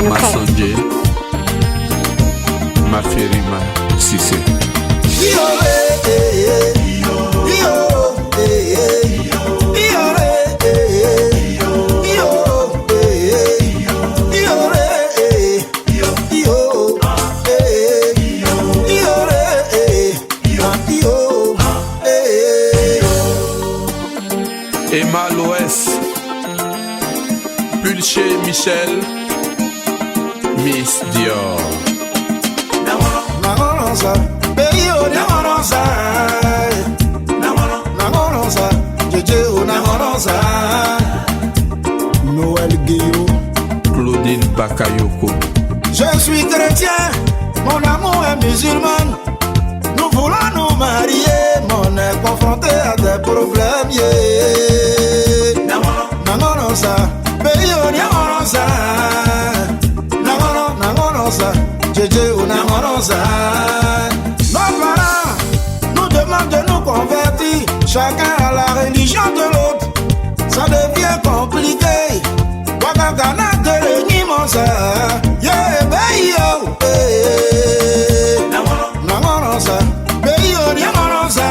Masanje, Mafirima Sissé. Emma Loès, Pulché Michel, Miss Dior. Noël Guillaume, Claudine Bakayoko. je suis chrétien, mon amour est musulman. Nous voulons nous marier, mais on est confronté à des problèmes. Nangonosa, pays on nangonosa. Nangonosa, Djedje ou nangonosa. Nos parents nous demandent de nous convertir, chacun à la religion de l'autre. Ça devient compliqué. Wakagana de l'Unimonsa. Yeah, baby, oh, hey. Nangonosa, baby, oh, nangonosa.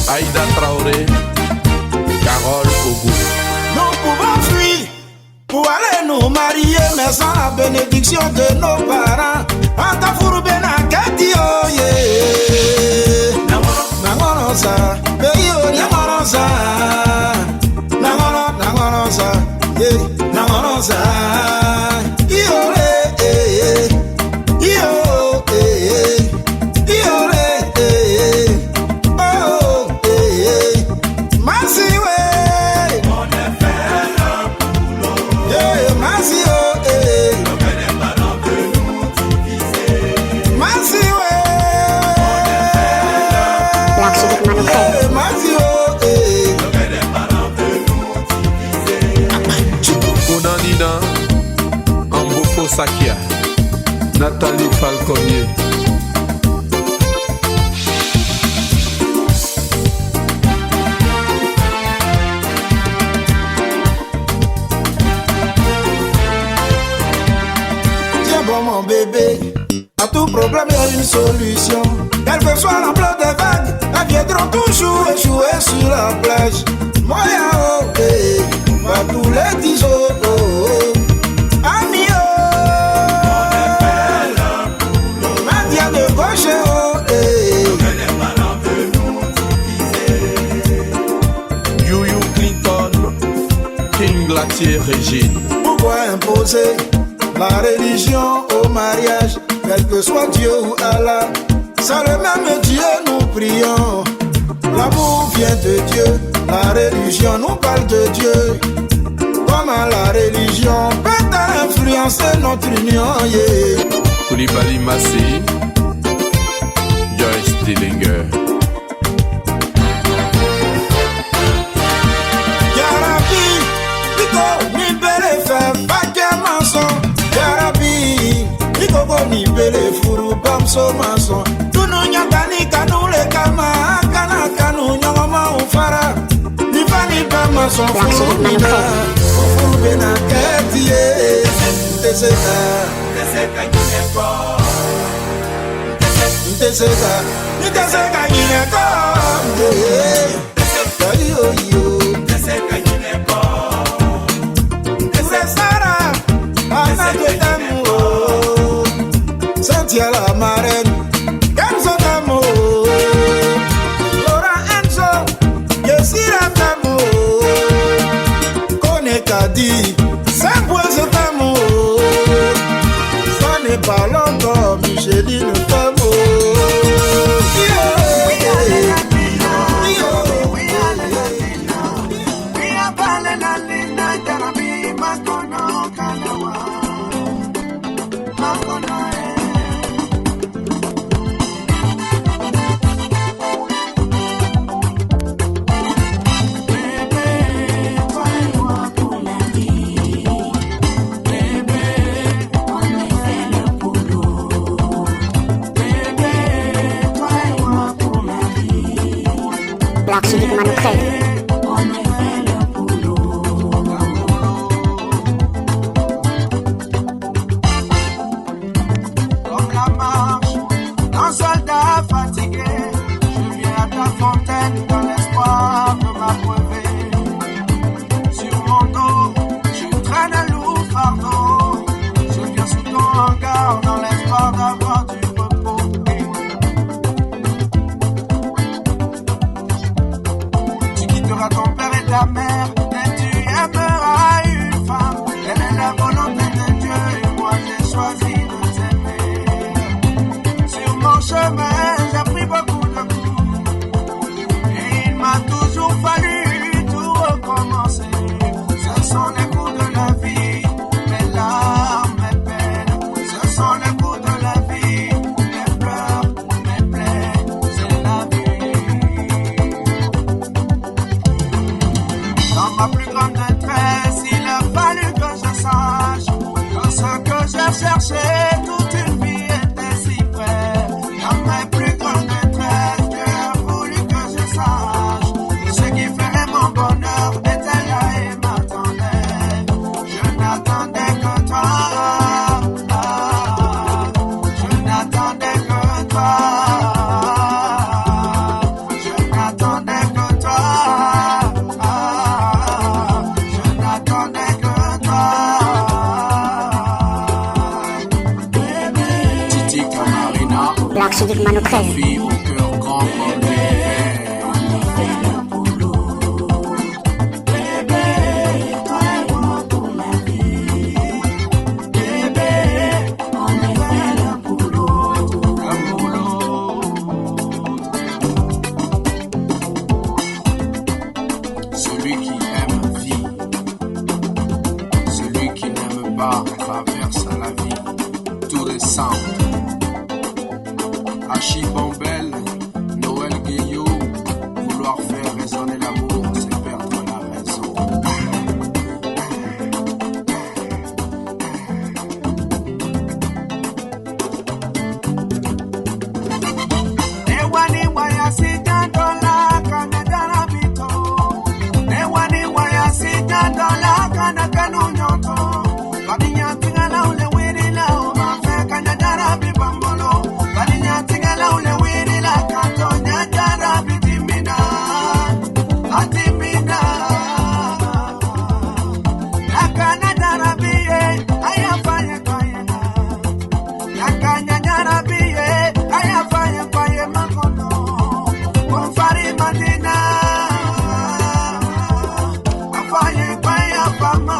Aïda Traoré, Carole Ogou. Nous pouvons fuir pour aller nous marier, mais sans la bénédiction de nos parents. Antafuru benakati oh yeah. Nangonosa, baby oh nangonosa. Nangonosa, yeah, nangonosa. Onanina, Ambofo Sakia, Nathalie Falconier. Tiens bon mon bébé, à tout problème il y a une solution. Quelle que soit l'ampleur des vagues, elles viendront toujours échouer sur la plage. Moya oh, hey, pas tous les 10 oh, oh. Ami oh, Madia de gauche oh, hey. Yuyu Clinton, King Latier Régine. Pourquoi imposer la religion au mariage? Quel que soit Dieu ou Allah, c'est le même Dieu nous prions. L'amour vient de Dieu, la religion nous parle de Dieu. Comment la religion peut influencer notre union? Yeah. Koulibaly Massi, Joyce Dillinger. Yarabi, Iko ni bele fe bake mason. Yarabi, Iko ni bele furu bamso mason. Tunu nyakani kanu le kama kana kanu nyongoma ufara. Ni fani bama son furu mina. Furu bena ketie. Teseka, teseka nyineko. Teseka nyineko. Teseka yo yo. Teseka nyineko. Sara, ana de d'amour. Sentia la marraine. Enzo d'amour. Laura Enzo. Yesira d'amour. Koneka dit. C'est pour ce d'amour. Ça n'est pas longtemps, Micheline d'amour. Black Sheep Manukre. ta mère et tu aimeras une femme. Elle est la volonté de Dieu et moi j'ai choisi de t'aimer. Sur mon chemin, j'ai pris beaucoup de coups et il m'a toujours fallu tout recommencer. Ce sont les coups de la vie, mes larmes, mes peines. Ce sont les coups de la vie, mes pleurs, mes plaies. C'est la vie. Dans ma plus grande détresse, il a fallu que je sache que ce que j'ai cherché toute une vie était si près. Dans ma plus grande détresse, Dieu a voulu que je sache que ce qui ferait mon bonheur était là et m'attendait. Je n'attendais que toi. Je n'attendais que toi. Je n'attendais que toi. Je n'attendais que toi. Titi Camarina, Black Chidic Mano 13. fille au cœur grand comme celui qui aime vit, celui qui n'aime pas traverse la vie tout récent. Achille Bombel, Noël Guillot, vouloir faire résonner l'amour, c'est perdre la raison. Ewani waya sita dola kana darabito. Ewani waya sita dola kana kanunyoto. Badinya tingala ule wiri la oma fe kana darabi bambolo. Badinya tingala ule wiri la katonya darabi timina. Atimina. Nakana darabi ayafanya kwayena. Yakanya darabi ayafanya kwaye makono. Konfari madina. Afanye kwaye afama.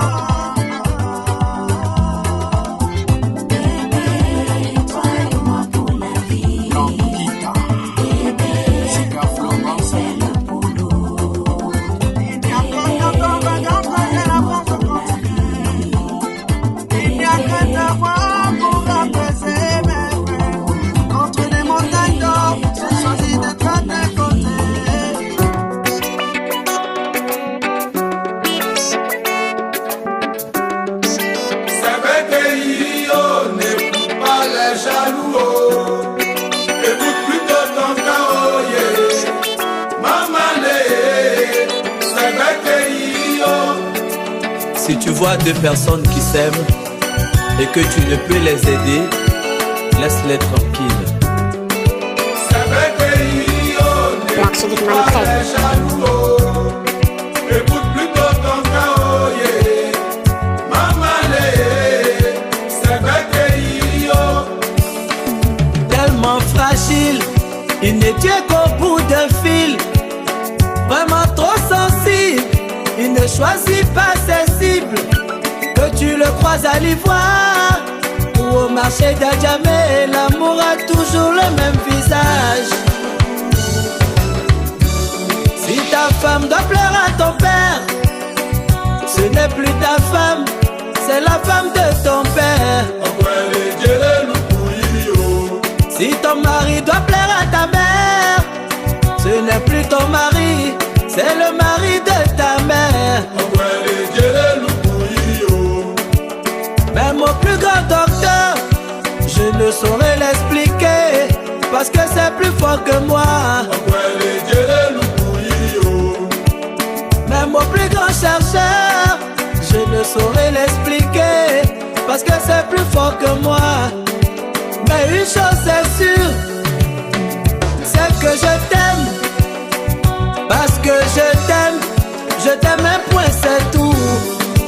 Blanquita, Chica Florence, il n'y a que de vagabond et la France continue. Il n'y a que de voix pour apaiser mes peines. Contre les montagnes d'or, j'ai choisi d'être à tes côtés. C'est vrai que yo n'écoute pas les jaloux. Oh. Écoute plutôt ton chaos, yeah. Maman, c'est vrai que yo. Si tu vois deux personnes qui s'aiment et que tu ne peux les aider, laisse-les tranquilles. C'est vrai que yo Black Chidic n'écoute Mano pas 13. les jaloux. Oh. Écoute plutôt ton chaos, yeah. Maman, c'est vrai que yo. Tellement fragile, il n'est Dieu qu'au bout d'un fil. Vraiment trop sensible, il ne choisit pas ses cibles. Que tu le croises à l'ivoire ou au marché d'Adjamé, l'amour a toujours le même visage. Si ta femme doit pleurer à ton père, ce n'est plus ta femme, c'est la femme de ton père. Si ton mari doit pleurer à ta mère, ce n'est plus ton mari, c'est le mari de ta mère. Même au plus grand docteur, je ne saurais l'expliquer, parce que c'est plus fort que moi. Même au plus grand chercheur, je ne saurais l'expliquer, parce que c'est plus fort que moi. Mais une chose est sûre, c'est que je t'aime, parce que je t'aime un point c'est tout.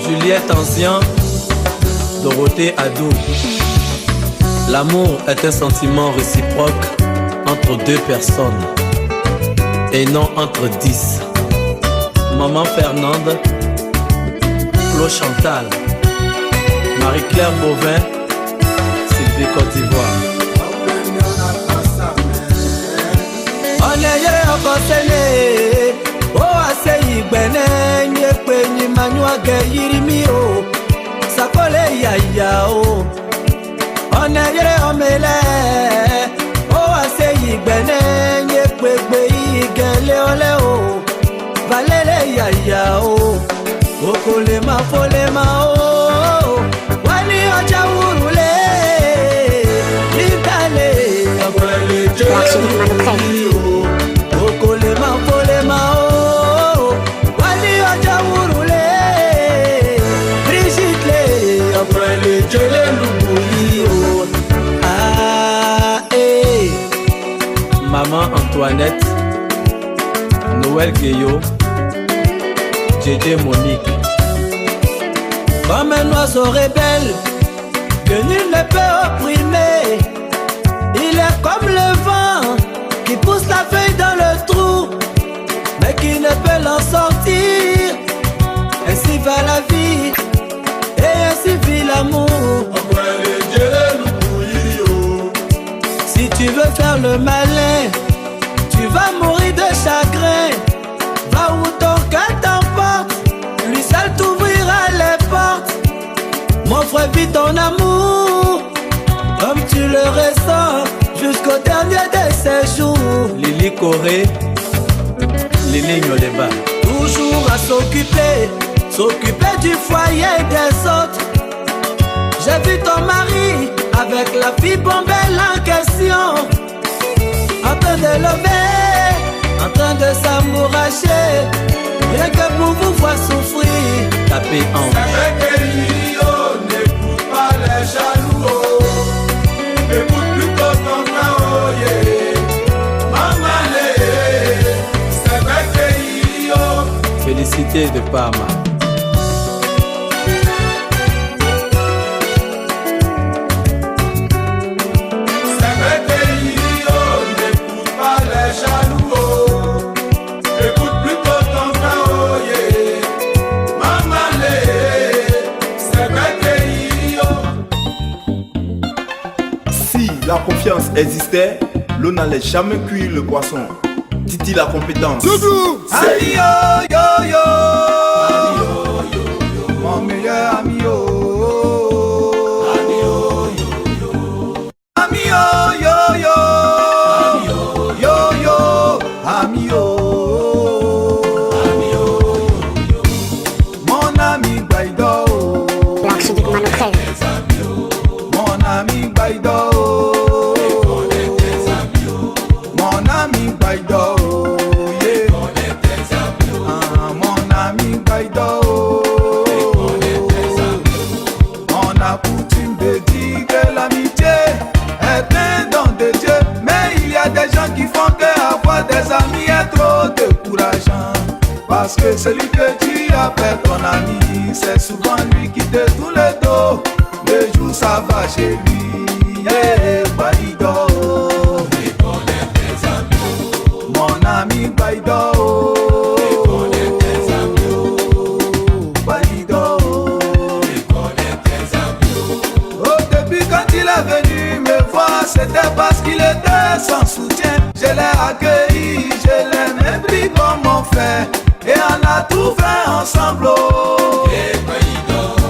Juliette Ancien, Dorothée Adou. L'amour est un sentiment réciproque entre deux personnes et non entre 10. Maman Fernande, Flo Chantal, Marie-Claire Bovin, Sylvie Côte d'Ivoire. On est okosele, o aseyi gbene, nyekpe nyimanywa ge yirimi o, sakole yaya o. On est omele, o aseyi gbene, nyekpe gbe igele ole o, valele yaya o, okolema folema o, wani oja urule, libale, akwele jeli o. Okolema folema o, wali oja urule, Brigitte le, après le jele l'oubli o. Ah eh, Maman Antoinette, Noël Gueyo, Djedje Monique. Comme un oiseau rebelle, que nul ne peut opprimer, il est comme le vent qui pousse la feuille dans le trou, mais qui ne peut l'en sortir. Ainsi va la vie, et ainsi vit l'amour. Si tu veux faire le malin, tu vas mourir de chagrin. Va où ton cœur t'emporte, lui seul t'ouvrira les portes. Mon frère, vit ton amour comme tu le ressens, jusqu'au dernier de ses jours. Lily Corée, Lily Nyoleba. Toujours à s'occuper du foyer des autres. J'ai vu ton mari avec la fille bombelle en question, en train de lever, en train de s'amouracher, rien que pour vous voir souffrir. Tapez en. C'est vrai que Lio n'écoute pas les jaloux. Écoute plutôt ton cœur, oh yeah. Maman Lé, c'est vrai que Lio. Félicité de Parma. C'est vrai que Lio n'écoute pas les jaloux. Écoute plutôt ton cœur, oh yeah. Maman Lé, c'est vrai que Lio. Si la confiance existait, l'eau n'allait jamais cuire le poisson. Titi la compétence. Ami yo yo yo, mon meilleur ami yo. Ami yo yo yo, yo yo, ami yo. Mon ami Baïdo, l'archiduc Mano 13. mon ami Baïdo. Mon ami Baïdo, yeah. Mon ami Baïdo. On a coutume de dire que l'amitié est un don de Dieu, mais il y a des gens qui font que avoir des amis est trop décourageant. Parce que celui que tu appelles ton ami, c'est souvent lui qui te tourne le dos. Le jour ça va chez lui, yeah, Baïdo. Mon ami Baïdo, Baïdo. Au début quand il est venu me voir, c'était parce qu'il était sans soutien. Je l'ai accueilli, je l'ai même pris comme mon frère, et on a tout fait ensemble.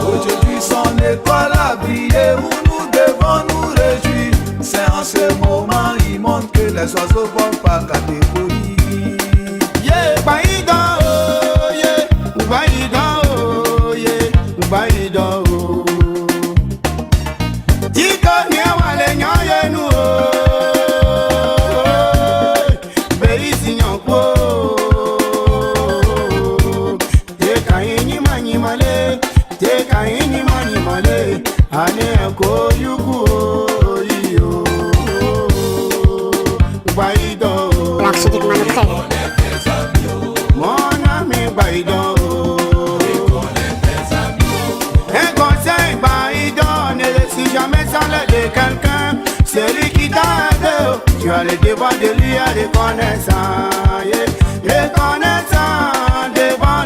Aujourd'hui son étoile a brillé, où nous devons nous réjouir. C'est en ce moment il montre que les oiseaux volent par catégorie. Yeah, Baïdo, oh, yeah, Baïdo, oh, yeah, Baïdo. Diko nyawale nyoye nu, beisi nyoko. Teka inyi mani male, teka inyi mani male, ane ko yuku yo. Baïdo, L'archiduc Mano 13. mon ami Baïdo. Un conseil Baïdo, ne laisse jamais sans l'aide de quelqu'un. Celui qui t'a aidé, tu as le devoir de lui être reconnaissant, yeah. Reconnaissant devant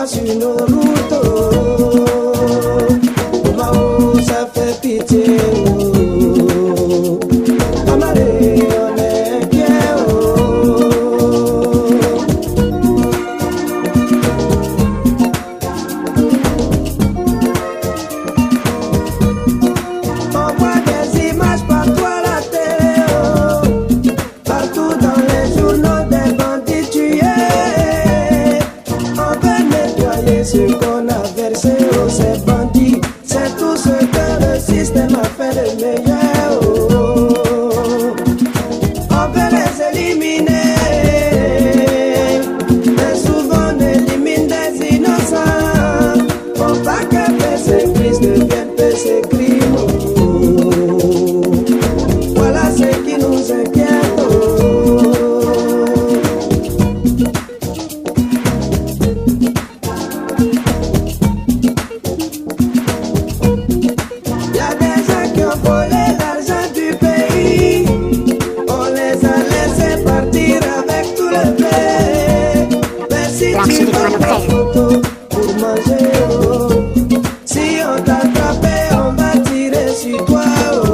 fois sur nos routes. Oh, Mao, ça fait pitié. Oh, Amalé, on est inquiet. On voit des images partout à la télé. Oh, partout dans les journaux, des bandits tués. On veut nettoyer ce qu'on a versé. Oh, ces bandits, c'est tout ce que le système a fait de meilleur. Oh, on veut les éliminer. Mais souvent on élimine des innocents. Faut pas que ces crises deviennent ces crimes. Oh, voilà ce qui nous inquiète. Oh. Y a des gens qui ont volé l'argent du pays. On les a laissés partir avec tout le blé. Mais si tu vas en photo pour manger, oh, si on t'attrape, on va tirer sur toi. Oh,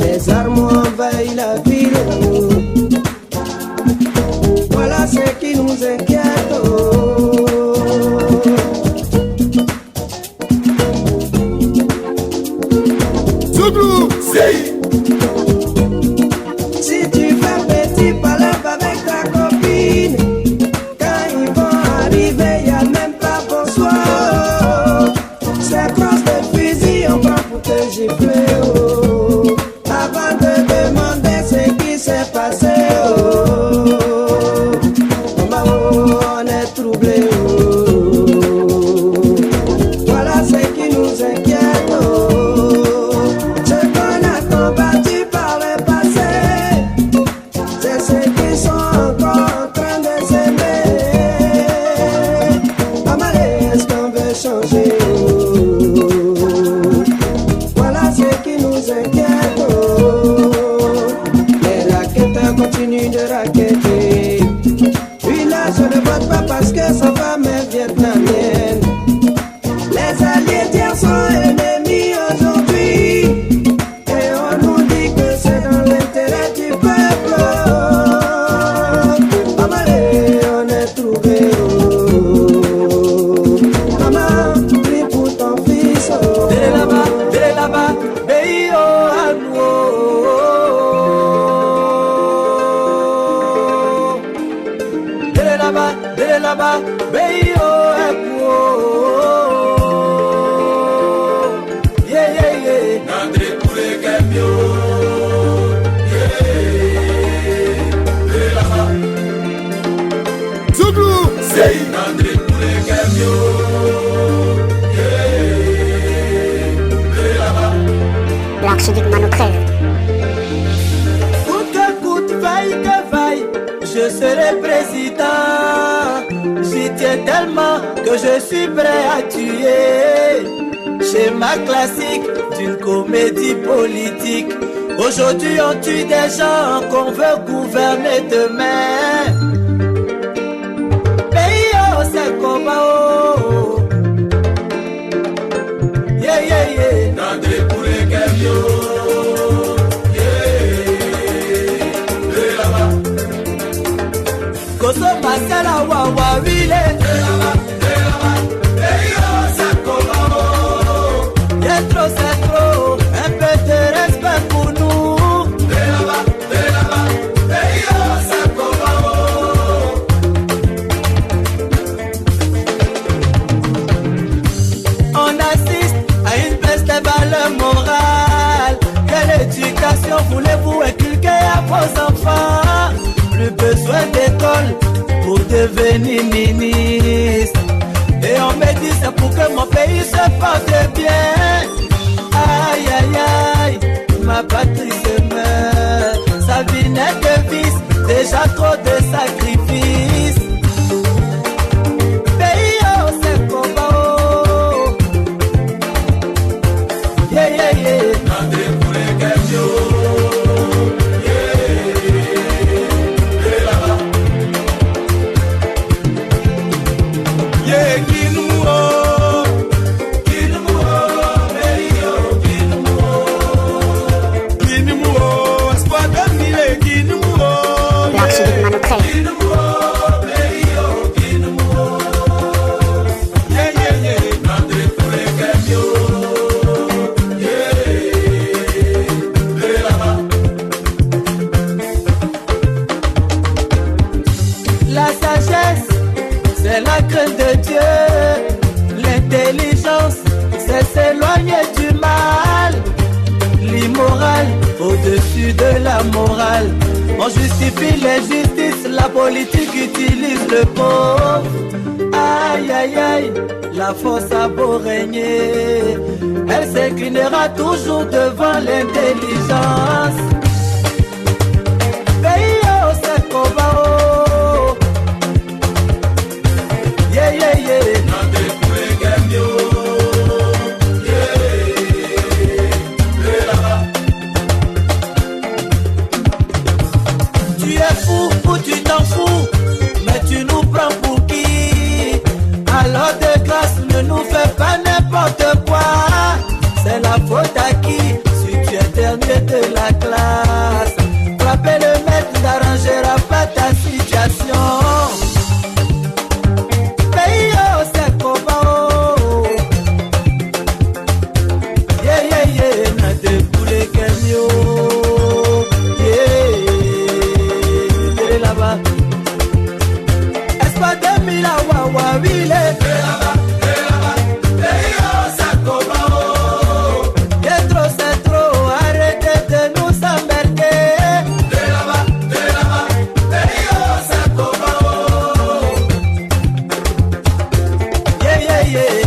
les armes envahissent la ville. Oh, voilà ce qui nous inquiète. Oh. Zouglou, c'est Si tu fais petit palabre avec ta copine, quand ils vont arriver, y a même pas bonsoir. C'est crosse de fusil, on prend pour te gifler. Oh, avant de demander ce qui s'est passé. Oh, oh, Mao, on est troublé. Oh, voilà ce qui nous inquiète. Oh, ce qu'on a combattu par le passé, c'est ceux qui sont encore en train de s'aimer. Amalé, est-ce qu'on veut changer? Oh, voilà ce qui nous inquiète. Oh, les raquetteurs continuent de raqueter. Lui là, je ne vote pas parce que sa femme est vietnamienne. Les alliés d'hier sont ennemis aujourd'hui. Et on nous dit que c'est dans l'intérêt du peuple. Amalé, on est trouvé. Oh, maman, prie pour ton fils. Oh, délé là-bas, béi oh, à nous. Délé là-bas, béi oh, à nous. Yeah, yeah, yeah. Nandre Koulé Kemio. Zouglou, c'est Nandre Koulé Kemio. L'archiduc Manoukrel. Coûte que coûte, vaille que vaille, je serai président. J'y tiens tellement que je suis prêt à tuer. Schéma classique d'une comédie politique. Aujourd'hui on tue des gens qu'on veut gouverner demain. Pays oh, c'est combat oh. Yeah, yeah, yeah. Nandre Koulé Kemio. Koso Masela Wawa Wile. C'est trop, un peu de respect pour nous. On assiste à une baisse des valeurs morales. Quelle éducation voulez-vous inculquer à vos enfants? Plus besoin d'école pour devenir ministre. Et on me dit c'est pour que mon pays se porte bien. Aïe aïe aïe, ma patrie se meurt. Sa vie n'est que vice, déjà trop de sacrifices. Pays oh, c'est combat oh. Yeah yeah yeah. Nandre Koulé Kemio. La sagesse, c'est la crainte de Dieu. L'intelligence, c'est s'éloigner du mal. L'immoral, au-dessus de la morale. On justifie l'injustice, la politique utilise le pauvre. Aïe aïe aïe, la force a beau régner, elle s'inclinera toujours devant l'intelligence. Pays au Sekobao, yeah yeah yeah. Tu es fou ou tu t'en fous, mais tu nous prends pour qui? Alors de grâce, ne nous fais pas n'importe quoi. C'est la faute à qui? Si tu es dernier de la classe, frapper le maître n'arrangera pas ta situation. Pays au Sekobao, yeah yeah yeah, n'a déboulé qu'un yo. Pas 2000 à Wawa, Wile. C'est trop, arrêtez de nous emmerder. Yeah, yeah, yeah.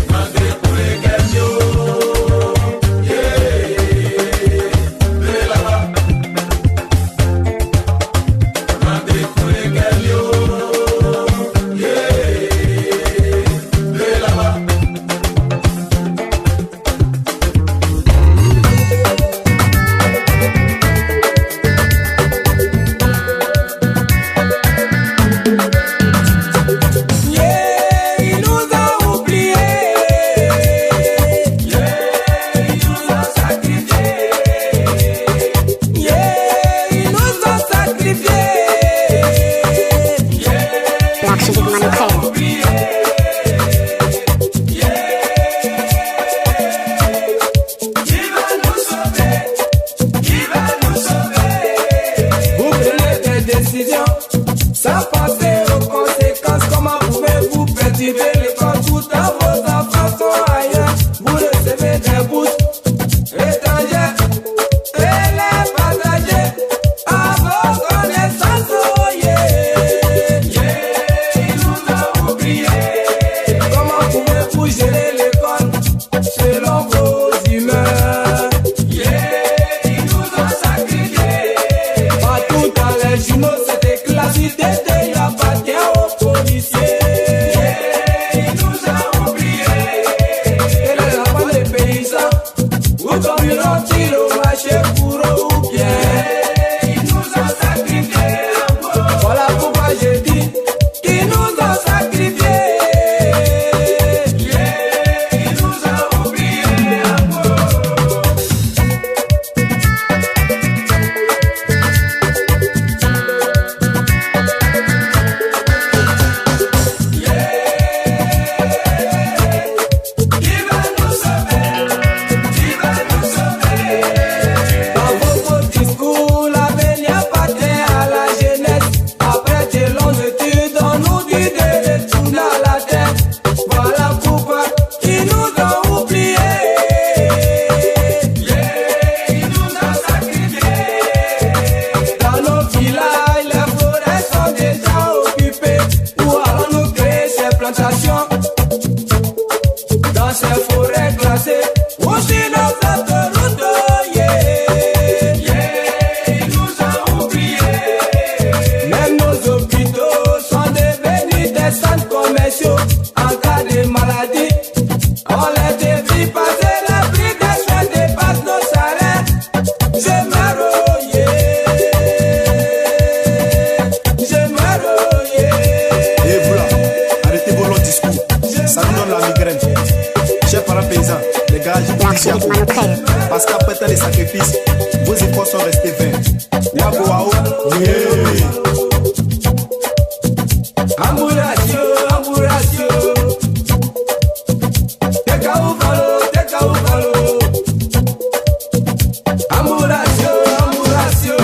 Parce qu'après tant de sacrifices, vos efforts sont restés vains. Wago Wao, yeah. Amburatio, amburatio. Teka uvalo. Amburatio, amburatio.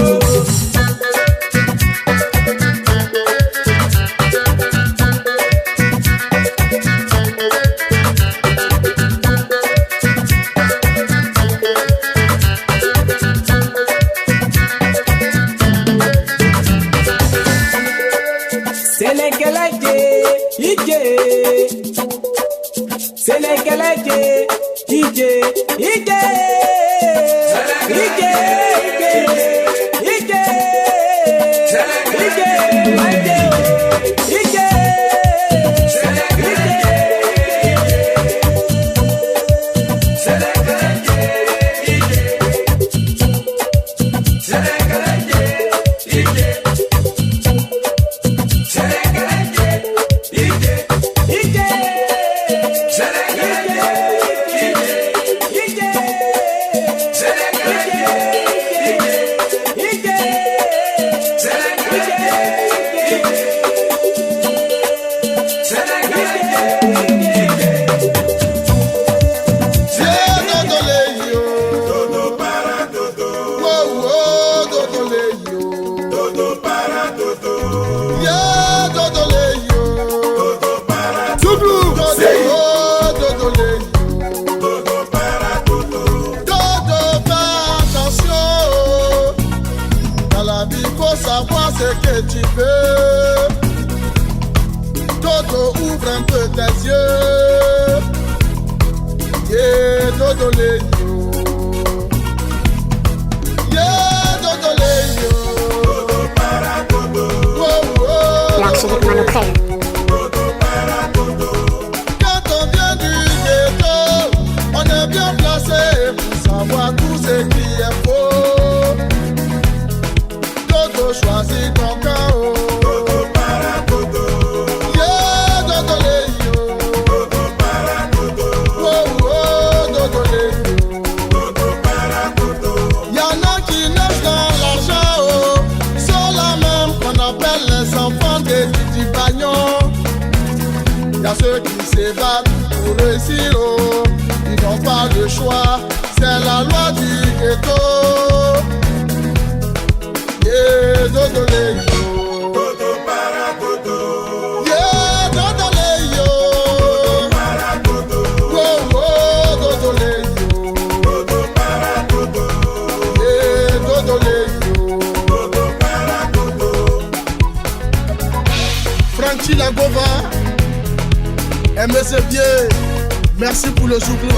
Merci pour le chouclou.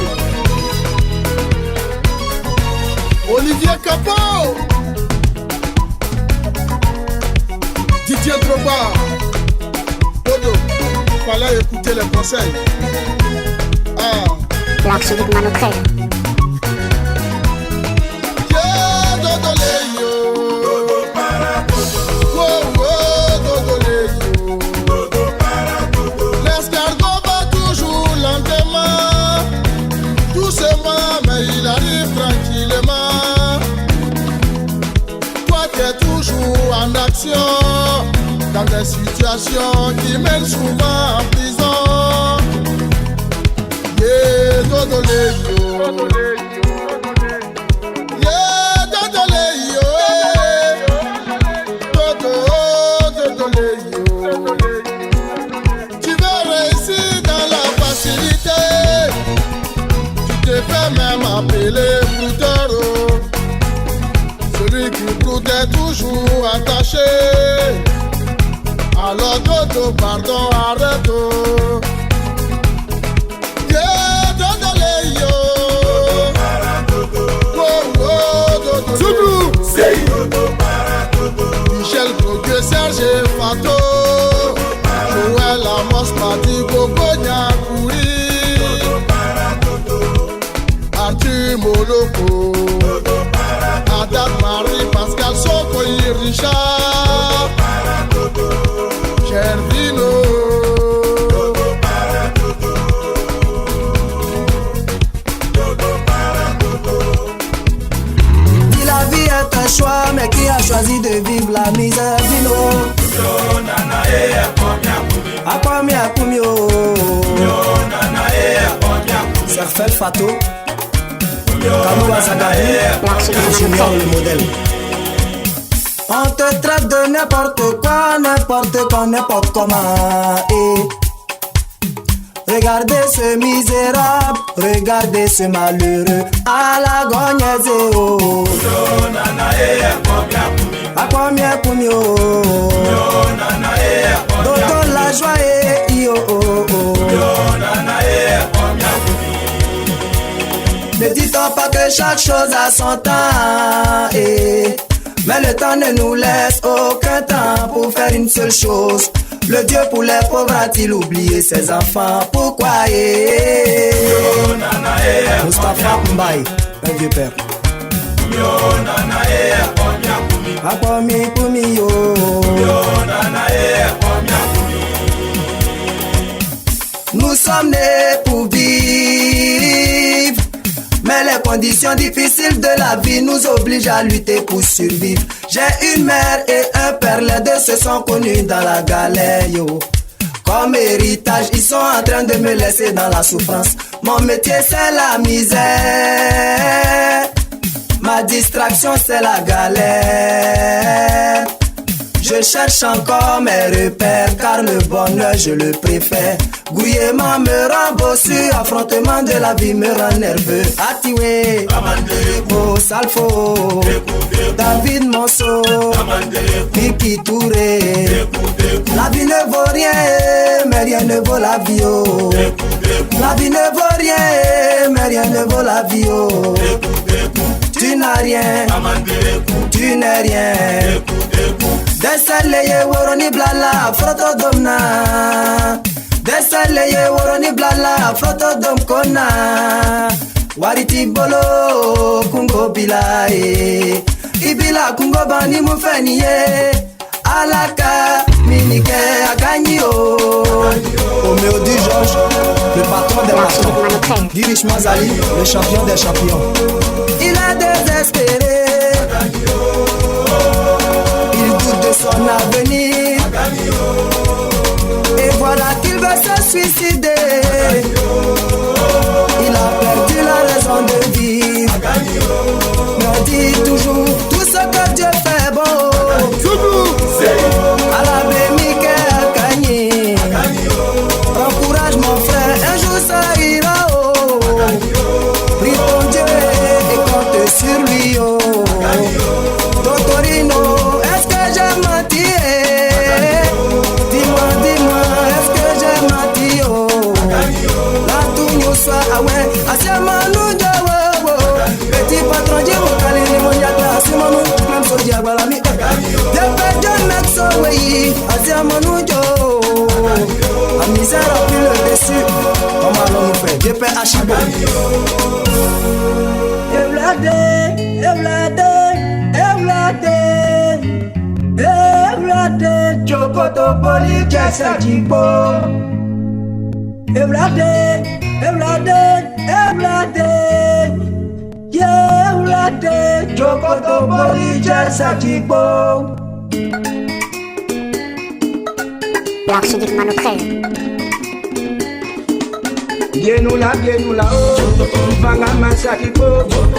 Olivier Capot, Didier Drogba, Dodo, fallait écouter les conseils. L'archiduc Manoukrel. Dans des situations qui mènent souvent en prison. Yeah, Dodo Leyo. Yeah, Dodo Leyo. Dodo Leyo. Tu veux réussir dans la facilité. Tu te fais même appeler Broutero. Celui qui broute est toujours attaché. Alors Dodo, pardon, arrête. Yeah, Dodo Leyo. Dodo. Michel Brogueux, Serge Fato. Joël Amos, Mati Gogonia Kouri. Arthur Moloko. Adat Marie, Pascal Sokoyi, Richard. Gervino. Si la vie est un choix, mais qui a choisi de vivre la misère, Vino. Akwami Akumio. Serfel Fato. Kamou Azagari. Junior le modèle. On te traite de n'importe quoi, n'importe comment. Et regardez ce misérable, regardez ce malheureux. À la gognese oh. A combien pour mieux? Dodo la joie et yo oh oh. Ne dit-on pas que chaque chose a son temps mais le temps ne nous laisse aucun temps pour faire une seule chose. Le Dieu pour les pauvres a-t-il oublié ses enfants? Pourquoi Mustapha Mbaye, un vieux père. Nous sommes nés pour vivre, mais les conditions difficiles de la vie nous obligent à lutter pour survivre. J'ai une mère et un père, les deux se sont connus dans la galère, yo. Comme héritage, ils sont en train de me laisser dans la souffrance. Mon métier c'est la misère, ma distraction c'est la galère. Je cherche encore mes repères, car le bonheur je le préfère. Gouillement me rend bossu, affrontement de la vie me rend nerveux. Atiwe, oh Salfo, David Monso, Kiki Touré. La vie ne vaut rien, mais rien ne vaut la vie. Oh. La vie ne vaut rien, mais rien ne vaut la vie. Oh. Tu n'as rien, tu n'es rien. Desaleye woroni blala froto domna. Desaleye woroni blala froto dom kona. Wariti bolo kungo bila ibila kungo bani mufeniye. Alaka minike akanyi o. Oméo du Georges, le patron des patrons. Dirish Mazali, le champion des champions. Il a désespéré, il doute de son avenir, et voilà qu'il veut se suicider. Il a perdu la raison de vivre. Me dit toujours tout ce que Dieu fait bon. À la bémique à gagner. Prends courage mon frère, un jour ça ira. Oh. Prie ton Dieu et compte sur lui. Oh. Doctorino, est-ce que j'ai menti? Dis-moi, est-ce que j'ai menti? Oh. La tournure soit ah ouais, assez nous petit patron Dieu mon calé mon yata, c'est mon nom, même sur diabalami. Depuis John Maxo way, assez mon jo. La misère a pris le dessus. Comment allons-nous faire? Dieu père Achibo. Evlade, Chokoto Poli Kesa Jibo. Evlade, Evlade, Chokoto Poli Kesa Jibo. L'archiduc Manoukrel. Bienula, oh, Vanga Masakipo,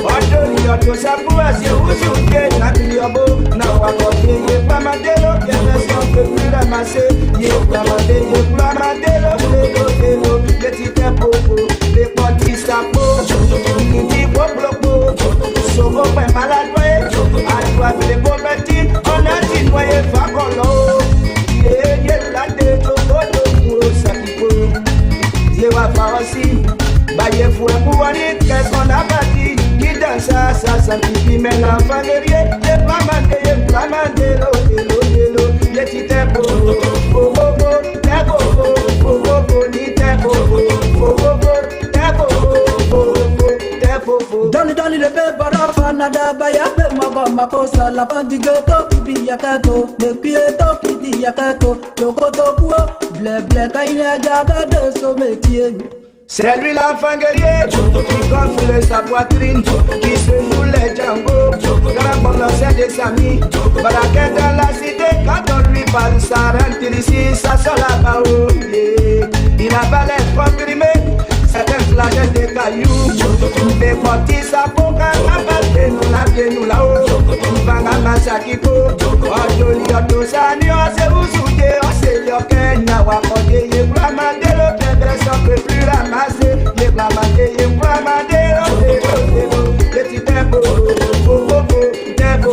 Odori, Oto Sapuasi, Usuke, Nabiliobo, Nawakote, Pamadelo, Keneson, Pura Mase, Yekamade, Pramadelo, Petite Popo, Le Potista Po, Nidi Popo, Sogo, Maladwe, Adwa, Le Popeti, on a dit noyé Fakolo, Yelade, Chokoto, Sakipo. Yewa farasi, baye foué pour aller, qu'est-ce qu'on a bâti? Qui danse ça, qui met l'enfant guerrier, les plamandés, les titres Doni le bébé Fanada Bayabe Makosa la bandigeto Bibi Yakato Le pieto Kidi Yakato Yokoto Puo Blé Kaina Gada de son métier. C'est lui l'enfant guerrier qui gonfle sa poitrine, qui se joue les Django, grand bonheur de Sami, Baraquet dans la cité, quand on lui parle ça rentre ici, ça sort là-bas, oh yeah. Il a pas l'air comprimé, certains flagelles de cailloux, des portis sa boca, nous là-haut, Vanga Masakiko, oh joli, oh tout ça, ni on se vous soudez, on se yoke, nawa kote, ye blamade, le pèdre, ça peut plus ramasser, ye blamade, le petit tempo, tempo.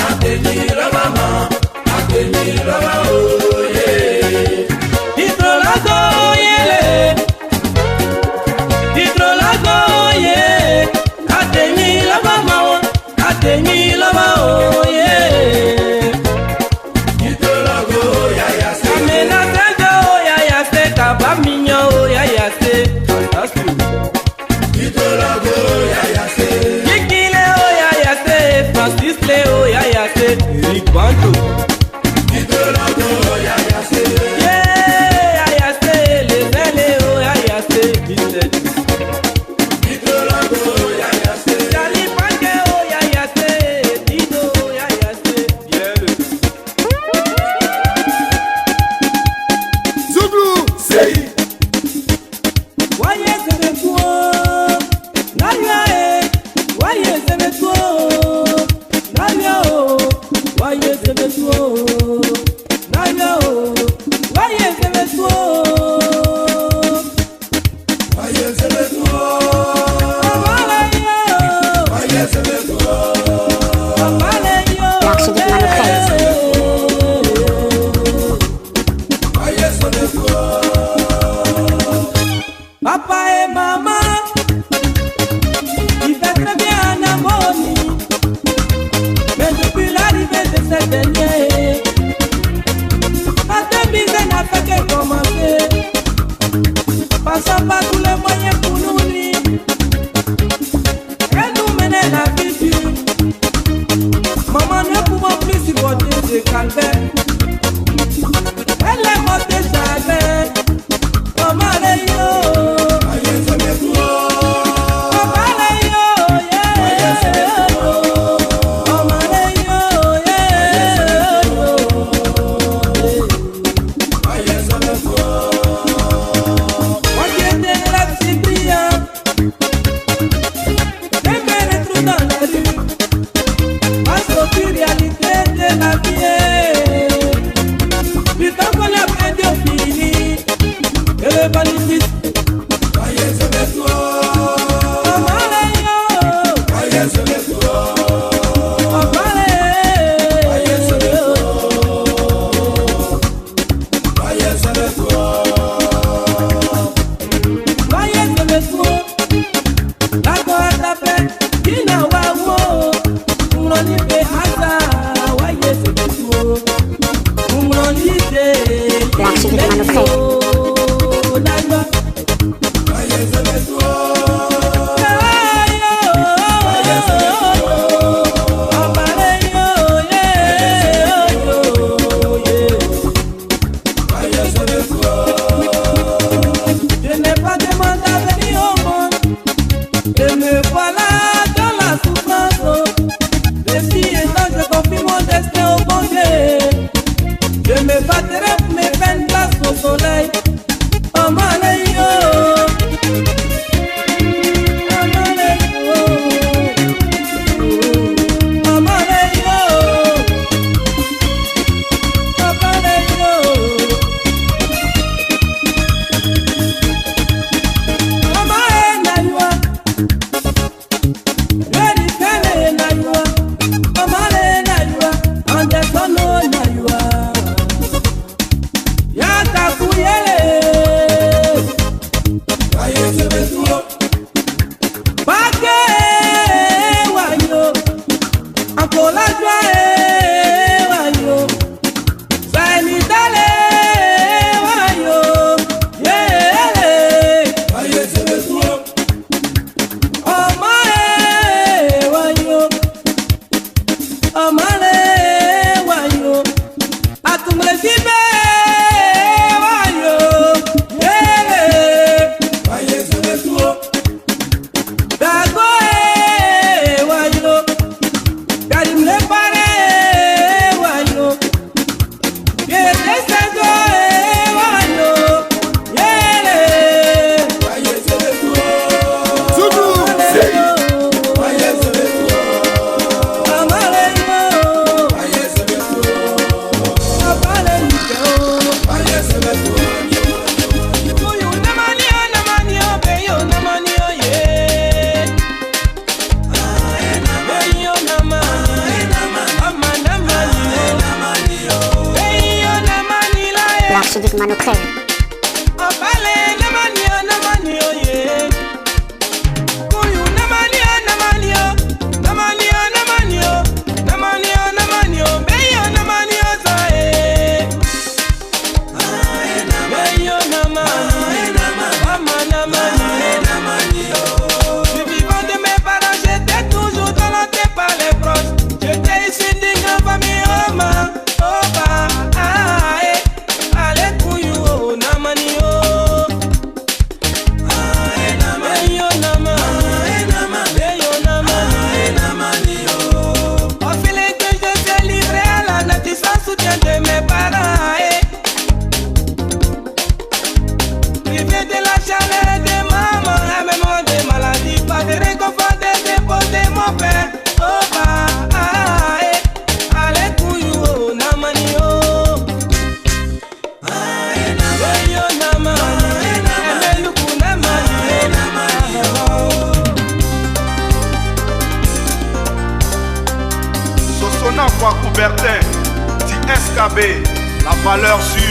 Ateni la maman, ateni la maman. Coubertin, dit SKB, la valeur sûre.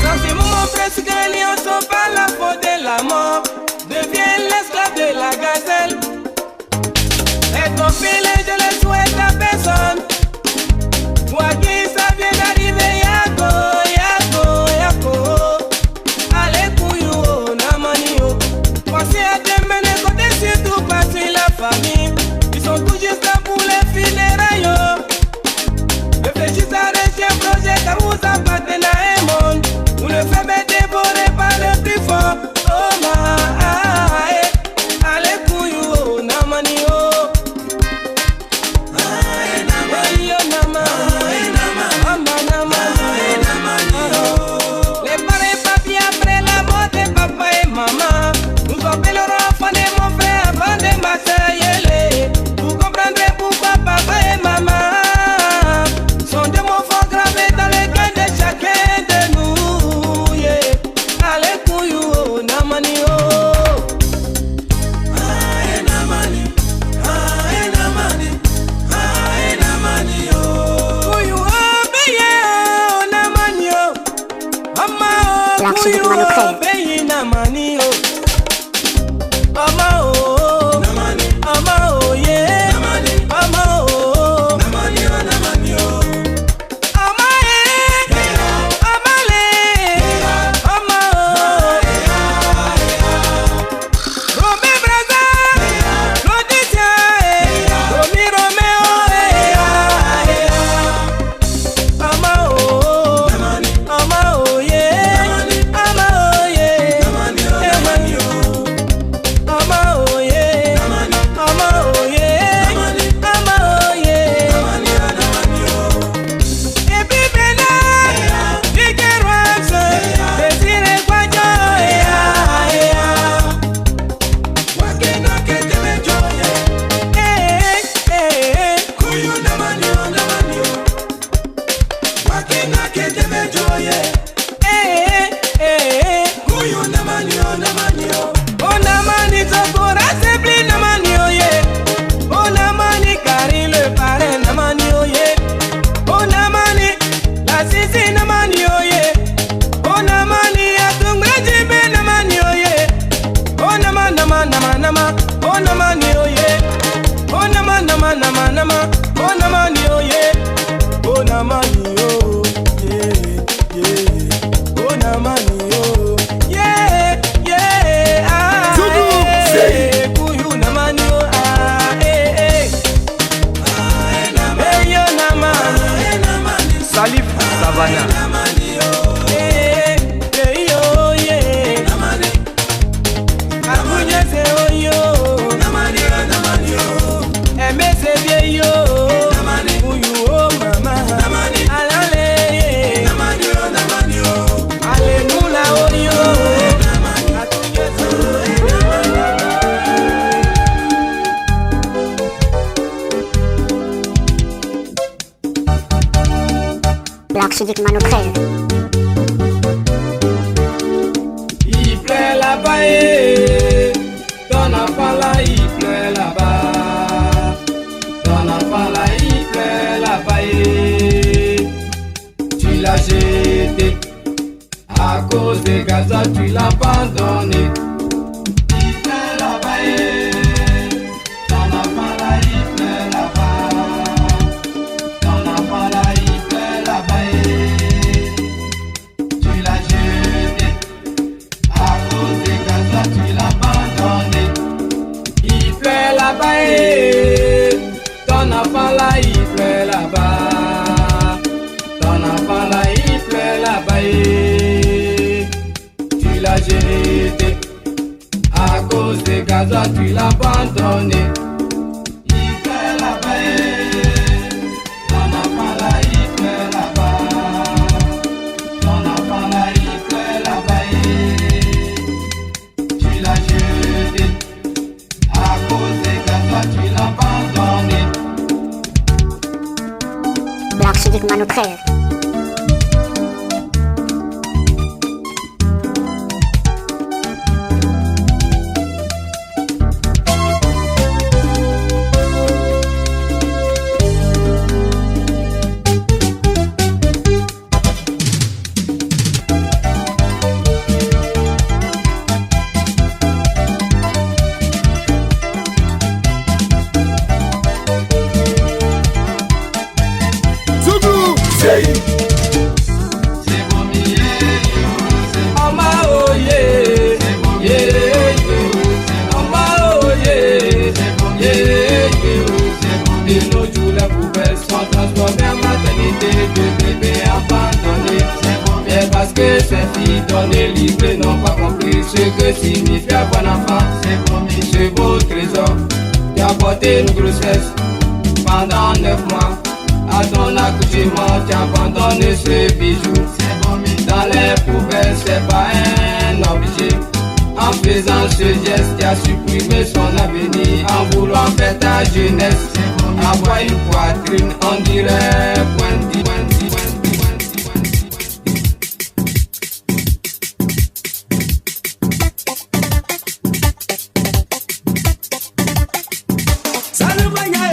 Dans ces moments presque les lions sont pas la faute de la mort, devient l'esclave de la gazelle. Être filé, je le souhaite à personne. Moi qui ça vient d'arriver, yako, yako, yako. Allez couillou, namanio. Pensez à démener côté surtout pas sur la famille. Ils sont tout juste là pour les funérailles. Réfléchissez à un projet car vous appartenez à un monde où le faible est dévoré par le plus fort. Oh ma, allez couillou, namanio. Les parents papiers après la mort de papa et maman. Nous appellerons enfants de mon frère avant de ma sœur. Vous comprendrez pourquoi papa et maman sont de L'archiduc Manocrel. Salif Savannah. L'archiduc Manocrel. Il plaît là-bas, ton enfant là, il plaît là-bas. Ton enfant là, il plaît là-bas. Tu l'as jeté à cause des gazas, tu l'as abandonné. Il plaît là-bas, ton enfant là, il plaît là-bas. Ton enfant là, il plaît là-bas. Tu l'as jeté à cause des gazas, tu l'as abandonné. Il plaît là-bas, ton enfant là, il plaît là-bas. Ton enfant là, il plaît là-bas. Tu l'as jeté à cause des gazas, tu l'as abandonné. Il plaît là-bas, ton enfant là, il plaît là-bas. Ton enfant là, il plaît là-bas. Tu l'as jeté à cause des gazas, tu l'as abandonné. L'archiduc Manocrel. Parce que ces filles données livrées n'ont pas compris ce que signifie avoir un enfant. C'est promis, ce beau trésor qui a porté une grossesse pendant 9 mois. À ton accouchement, tu as abandonné ce bijou. C'est promis, dans les poubelles, c'est pas un objet. En faisant ce geste, tu as supprimé son avenir. En voulant faire ta jeunesse, avoir une poitrine, on dirait pointi. Salomaya,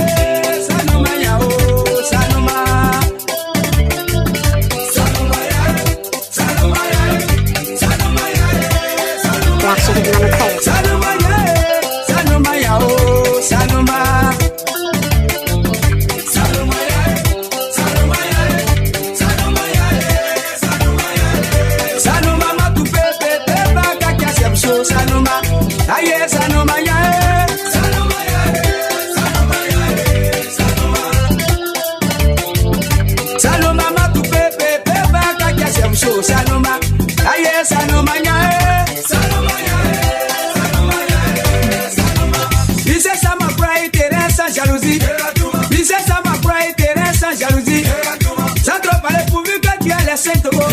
les 5 euros.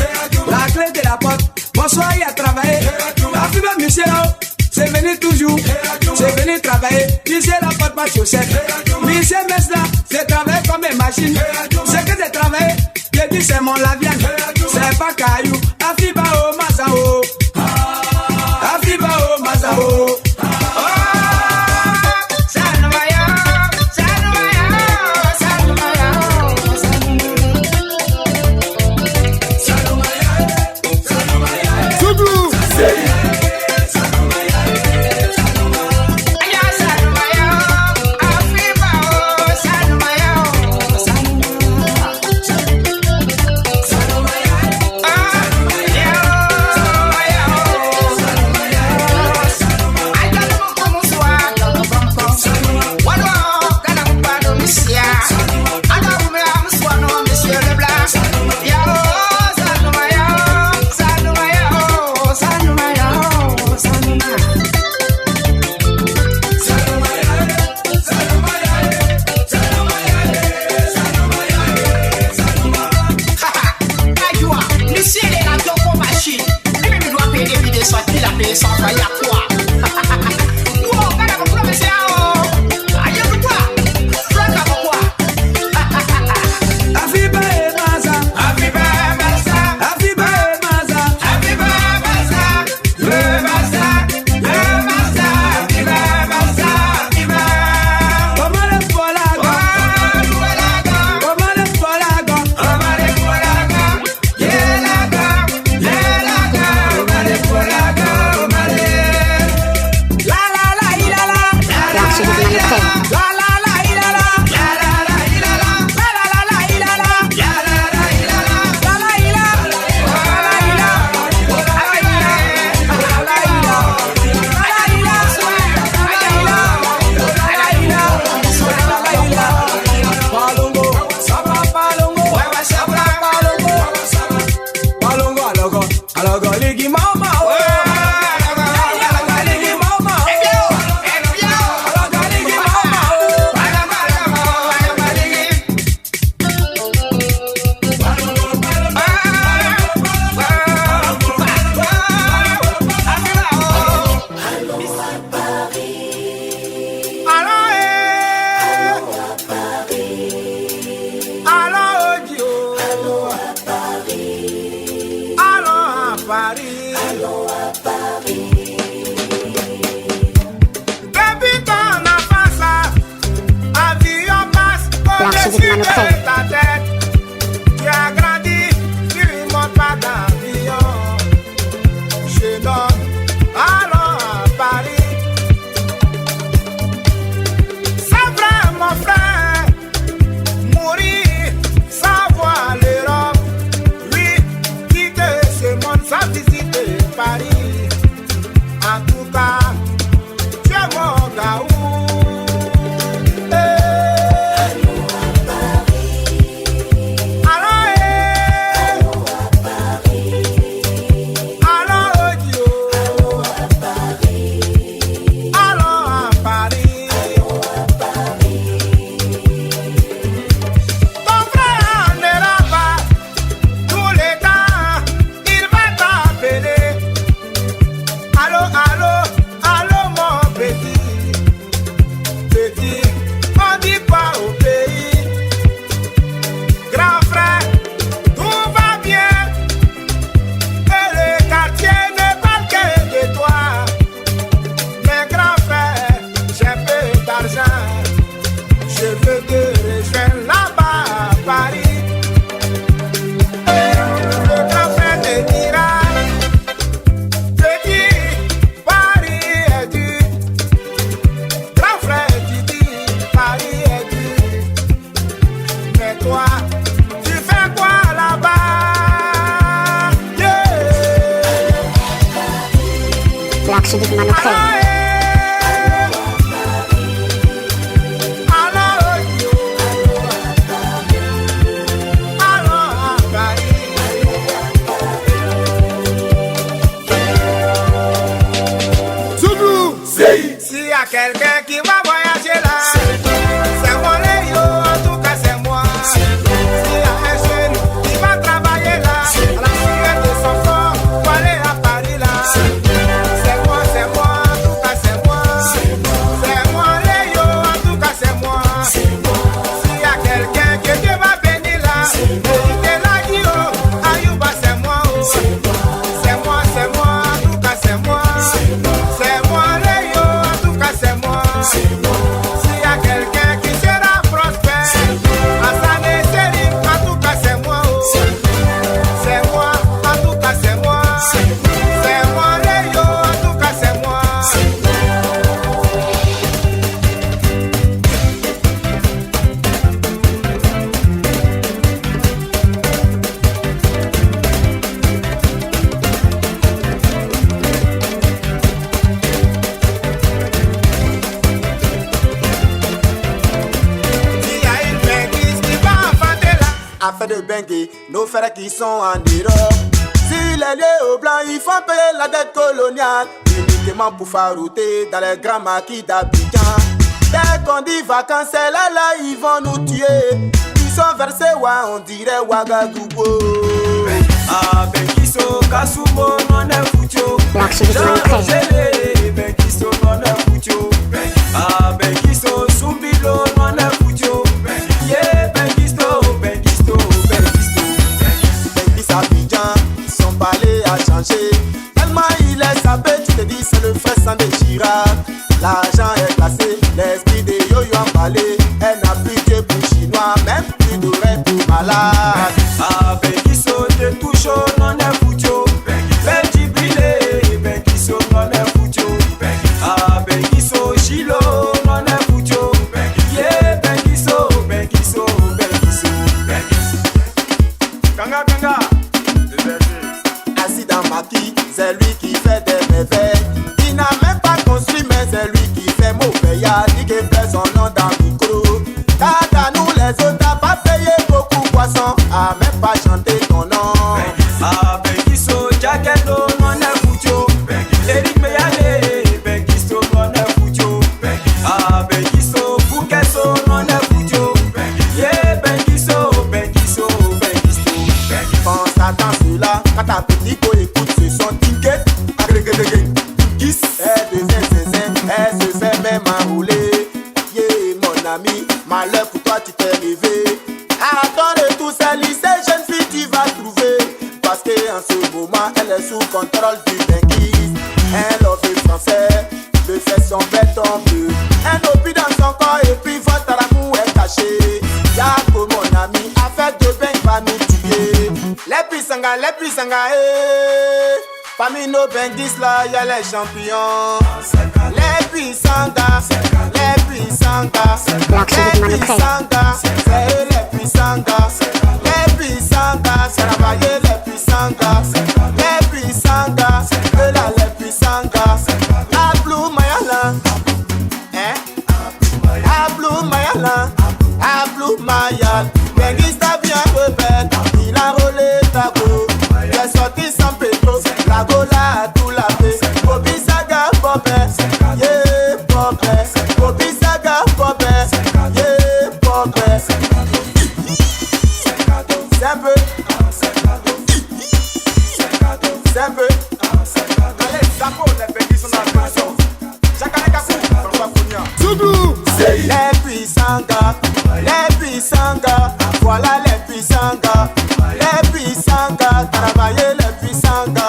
La clé de la porte. Bonsoir, il a travaillé. La fille de Michel, c'est venu toujours. C'est venu travailler. Michel la porte pas chaussette. Michel Mesla, c'est travaillé comme une machine. C'est que c'est travaillé. J'ai dit c'est mon laviane. C'est pas caillou. Afiba o Mazao. Afiba o Mazao. L'archiduc Manoukrel. S'il y a quelqu'un qui va voyager là, c'est moi les yo, en tout cas c'est moi. S'il y a un jeune qui va travailler là, de bengue, nos frères qui sont en Europe. Si les lieux au blanc, ils font payer la dette coloniale, uniquement pour farouter dans les grands maquis d'Abidjan. Dès qu'on dit vacances, c'est là, ils vont nous tuer. Ils sont versés, ouais, on dirait Ouagadougou. Ah, Benkiso, Kasumo, non est foutu. Benkiso, non est foutu. Ah, Benkiso, Sumbilo, non est foutu. Yeah, Benkiso, Benkiso, Benkiso. Benkis Abidjan, son palais a changé. Tellement il est sapé, tu te dis c'est le frère sans déchira. L'argent est placé, l'esprit de yo-yo emballé. Elle n'a plus que pour chinois, même plus d'oreilles pour malade. Ah, Benkiso, t'es tout chaud, non est foutu. Benji Bilé, Benkiso, non est foutu. Ah, Benkiso, Chilo, non est foutu. Yeah, Benkiso, Benkiso, Benkiso. Kanga, Kanga. Assis dans Maki, c'est lui qui fait des merveilles. Il n'a même pas construit, mais c'est lui qui fait mauvais. Y'a dit qu'il fait son nom dans le micro. Car à nous les autres, t'as pas payé beaucoup poisson. A même pas chanté ton nom. Ah, Benkiso, Jackendo, non est foutu. Eric Meyale, Benkiso, non est foutu. Ah, Benkiso, Foukesso, non est foutu. Yeah, Benkiso, Benkiso, Benkiso. Pense à dans cela, quand ta petite go écoute ce son, t'inquiète. Kiss, elle se fait même enrouler. Yeah, mon ami, malheur pour toi, tu t'es levé. Attends de tout ça, lycée, jeune fille, tu vas trouver. Parce qu'en ce moment, elle est sous contrôle du Benki's. Elle offre français, le fait son béton bleu. Un opi dans son corps et puis votre amour est caché. Y'a que mon ami, affaire de bain va nous tuer. Les puissanga, eh. Parmi nos Benki's là, y'a les champions. Les puissanga, c'est eux les puissanga. Les puissanga, c'est travailler les puissanga. Les puissanga, eux là les puissanga. Ablou Mayala, hein? Ablou Mayala, Ablou Mayal. Benki's t'a bien rebelle, il a roulé ta go. Il est sorti sans pétro, la gola a tout lavé. Bobby Saga, Bobé, yeah, Bobé. Bobby Saga, Bobé, yeah, Bobé. C'est un peu. Allez, Zako, les Benki's sont dans la position. Chacun les capous, on va fournir. Les puissanga, voilà les puissanga. Les puissanga, travailler les puissanga.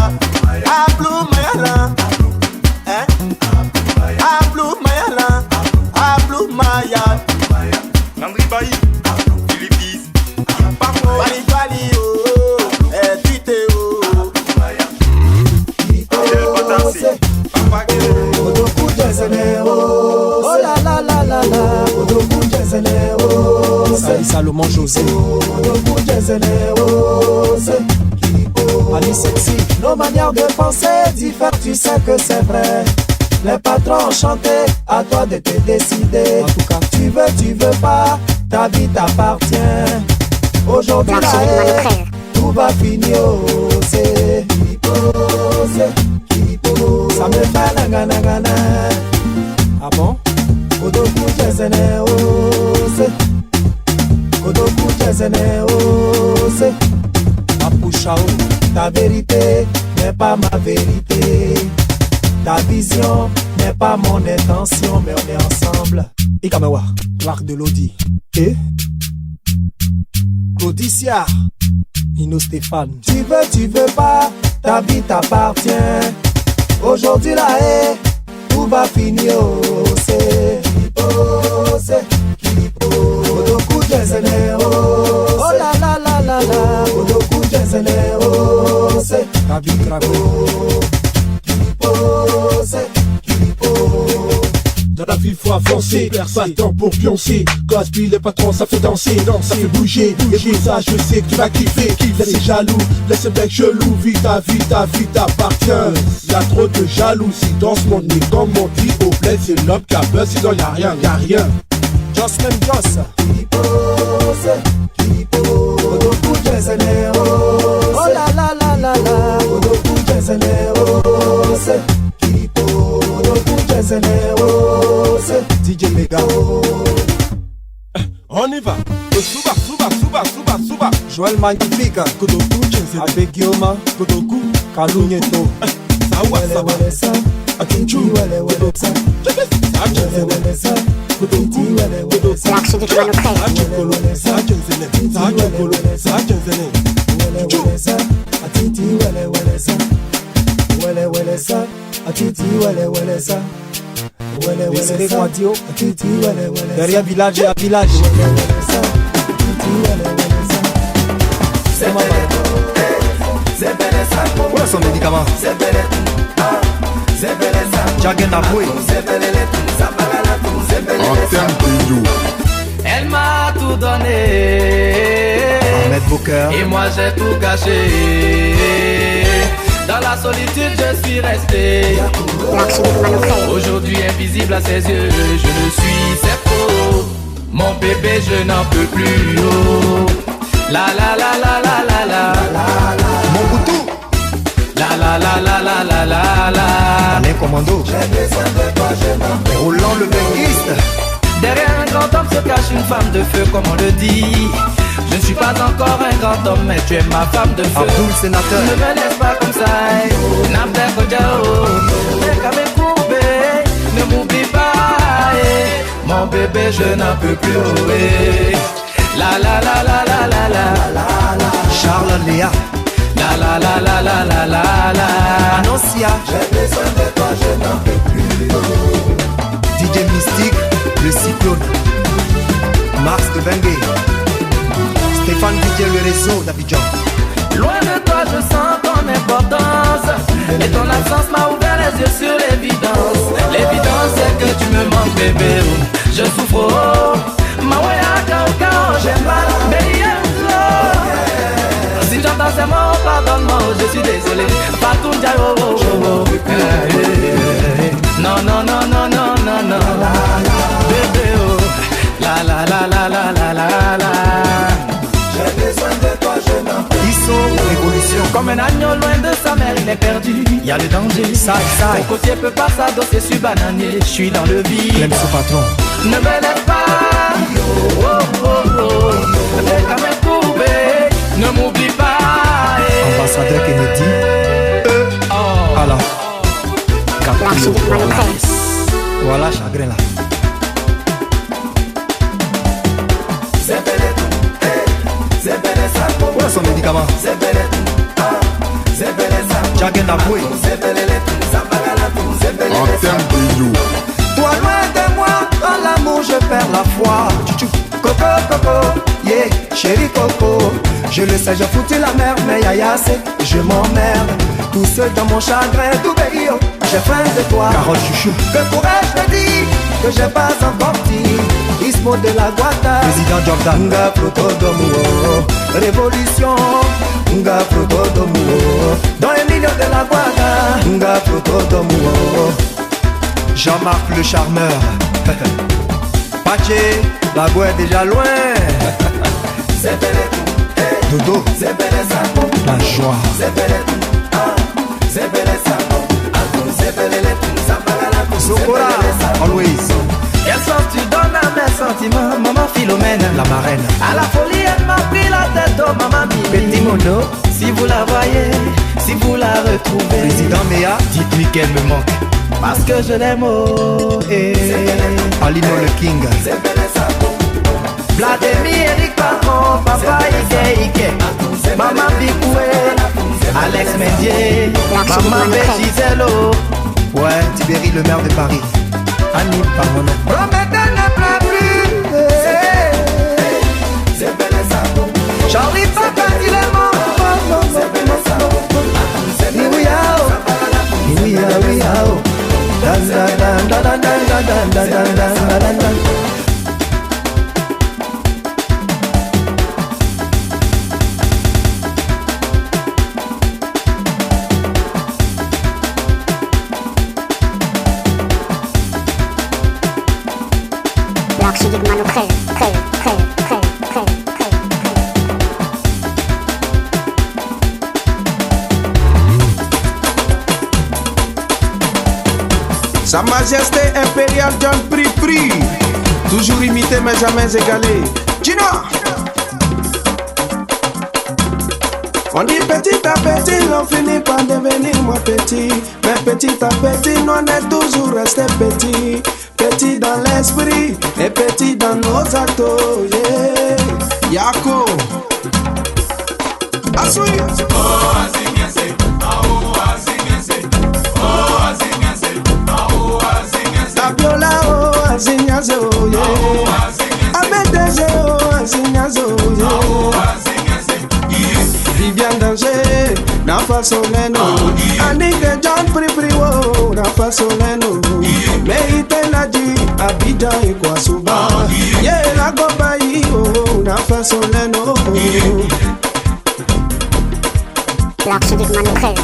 Ablou Mayala, hein? Ablou Mayala, Ablou Mayal. Landry Bailly, Philippis, Bali Bali oh, eh tuite oh. Odoku Jazenero, oh la la la la la. Odoku Jazenero, Salut Salomon José. Odoku Jazenero, Ali Sexy. Nos manières de penser diffèrent, tu sais que c'est vrai. Les patrons ont chanté, à toi de te décider. En tout cas, tu veux pas, ta vie t'appartient. Aujourd'hui là, tout va finir, c'est ça me fait nanganangana. ah bon? Odoku Jazenero, Odoku Jazenero, Apouchao. ta vérité n'est pas ma vérité. Ta vision n'est pas mon intention, mais on est ensemble. Ikamawa, Clark de Lodi. Et Claudicia, Nino Stéphane. tu veux pas, ta vie t'appartient. Aujourd'hui là, tout va finir, c'est Odoku Jazenero, oh la la la la la. Odoku Jazenero, Kabi Trago. Dans la vie faut avancer, pas de temps pour pioncer. Gaspille les patrons ça fait danser, ça fait bouger. Et pour ça je sais que tu vas kiffer. Laisse jaloux, laisse mec chelou. Vie t'appartient. Y'a trop de jalousie dans ce monde. Mais comme on dit au bled, c'est l'homme qui a peur. Sinon y'a rien. Joss même Joss. Odoku magnifique. Kodoku, avec Guillaume, Kodoku, Kalunyeto. Sawa, Saba, Akinchu, Kodoku. Derrière village à village. Où est son médicament? Elle m'a tout donné, et moi j'ai tout gâché. Dans la solitude je suis resté. Aujourd'hui invisible à ses yeux, je le suis, c'est faux. Mon bébé je n'en peux plus. Oh. La la la la la la la. Mon boutou. La la la la la la la la. Les commandos. J'ai besoin de toi, je n'en peux plus. Roland le benguiste. Derrière un grand homme se cache une femme de feu, comme on le dit. Je ne suis pas encore un grand homme, mais tu es ma femme de feu. Abdoul sénateur. Ne me laisse pas comme ça. Ne m'oublie pas. Mon bébé, je n'en peux plus. La la la la la la la. Charles Léa. La la la la la la la la. Annoncia. J'ai besoin de toi, je n'en peux plus. DJ Mystique, le cyclone. Mars de Bengue. Stéphane Didier, le réseau d'Abidjan. Loin de toi, je sens ton importance. Et ton absence m'a ouvert les yeux sur l'évidence. L'évidence, c'est que tu me manques, bébé. Je souffre, oh. Ma wea, kao, j'aime mal, baby, si j'entends ces mots, pardonne-moi, je suis désolé. Pas tout dire, oh, oh, oh, oh. Non, non, non, non, non, non, non. Bébé, oh. La la la la la la la la. J'ai besoin de toi, je n'en peux plus. Ils sont révolution. Comme un agneau loin de sa mère, il est perdu. Il y a le danger. Ça. Mon côtier peut pas s'adosser sur bananier. Je suis dans le vide. L'aime son patron. Ne me laisse pas. Oh, oh, oh. Fais comme un coupé. Ne m'oublie pas. Ambassadeur Kennedy. Oh. Alors. L'archiduc Monochrome. Voilà, chagrin là. Où est son médicament? Jagen Aboué. Toi loin de moi, dans l'amour je perds la foi. Coco, coco, yeah, chéri coco. Je le sais, j'ai foutu la merde, mais yaya c'est, je m'emmerde. Tout seul dans mon chagrin, tout béguille, j'ai faim de toi. Carole Chouchou. Que pourrais-je te dire que j'ai pas encore dit? Ismo de la Guata, Président Jordan. Nga Protodomuo, Révolution, Nga Protodomuo. Dans les milieux de la Guata, Nga Protodomuo. Jean-Marc le charmeur. Paché, la voix est déjà loin. Dodo. La joie. Sokora, always. Quel sens tu donnes à mes sentiments, maman Philomène? La marraine. À la folie, elle m'a pris la tête, oh maman Petit Mono. Si vous la voyez, si vous la retrouvez, Président Méa. dites-lui qu'elle me manque, parce que je l'aime, oh. Alino le King. Vladimir, Eric Patron, Papa Ike, Maman Bikoué, Alex Mendier, Maman Bégizello. Ouais, Tibéri le maire de Paris. Annie Parmono. Prometez ne pleure plus. Charlie Papa, il est mort. L'archiduc Monochrome. Sa Majesté impériale John Pri, toujours imité mais jamais égalé. Gino! On dit petit à petit, l'on finit par devenir moins petit. Mais petit à petit, on est toujours resté petit. Petit dans l'esprit et petit dans nos actes. Yeah. Yako. Asui. Tabiola, oh, azinyaze, oh, yeah. Abedeze, oh, azinyaze, oh, yeah. Viviane Danger, na fasoleno. Anike John Pri, oh, na fasoleno. Meite Nadi, Abidjan et Kwasuba. Yeah, la Gobaï, oh, na fasoleno. L'archiduc Manoukrel.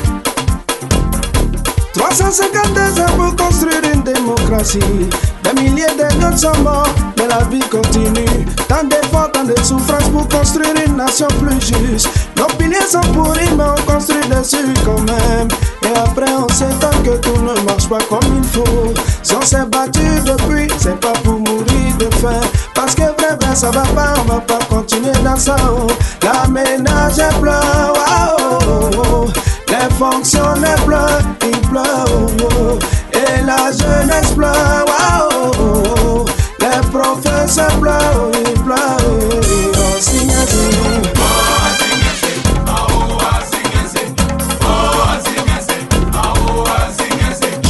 352 ans pour construire une démocratie. Des milliers de notes sont morts, mais la vie continue. Tant d'efforts, tant de souffrances pour construire une nation plus juste. Nos piliers sont pourris, mais on construit dessus quand même. Et après on s'étonne que tout ne marche pas comme il faut. Si on s'est battu depuis, c'est pas pour mourir de faim. Parce que vrai, ça va pas, on va pas continuer dans ça. Oh. La ménage est plein, wow. Les fonctionnaires pleurent, ils pleurent, oh. Et la jeunesse pleure, wow. Les professeurs pleurent, ils pleurent, oh, signe,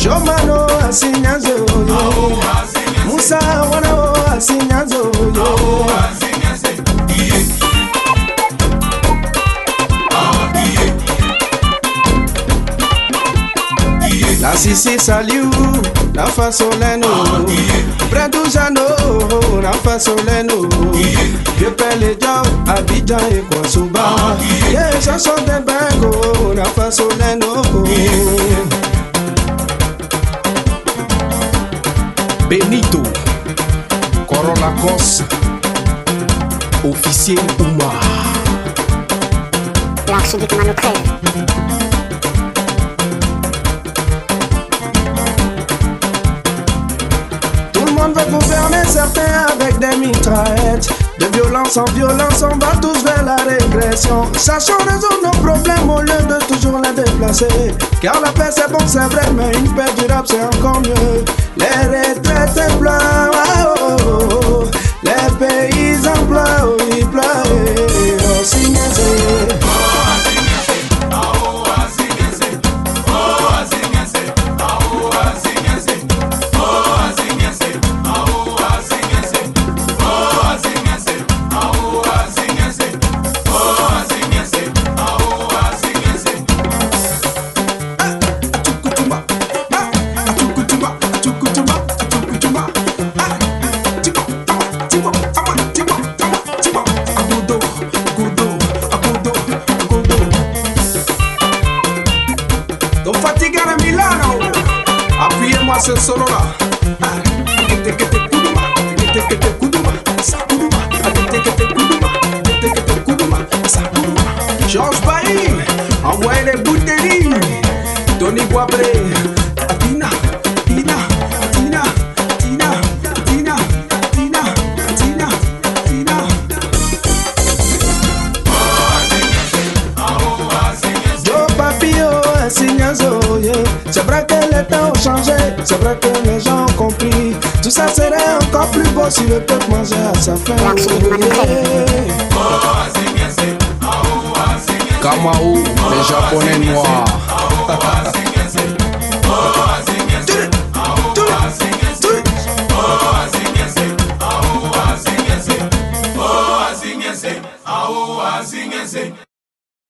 Jomano asinyazo yo, Musa wana asinyazo yo. La Sissi Saliou, la Fasoleno, Bredujano, la Fasoleno, Vieux Pele Diao, Abidjan et Kwasuba. Yeah, chanson de Bengo, la Fasoleno. Benito, Corolla Cos, officier Ouma. L'archiduc Manoukrel. Tout le monde veut gouverner, certains avec des mitraillettes. De violence en violence, on va tous vers la régression. Sachons résoudre nos problèmes au lieu de toujours les déplacer. Car la paix c'est bon, c'est vrai, mais une paix durable c'est encore mieux. Les retraités pleurent, oh, oh, oh. Les paysans pleurent, ils pleurent, oh, signe, ce solo là. Georges Bailly, envoyez les bouteilles. Tony Boabré, Tina, Tina, Tina, Tina, Tina, Tina, Tina, Tina. Joe Papio, Signazo, yeah. C'est vrai que les temps ont changé, c'est vrai que les gens ont compris. Tout ça serait encore plus beau si le peuple mangeait à sa faim. Kamau, les Japonais noirs.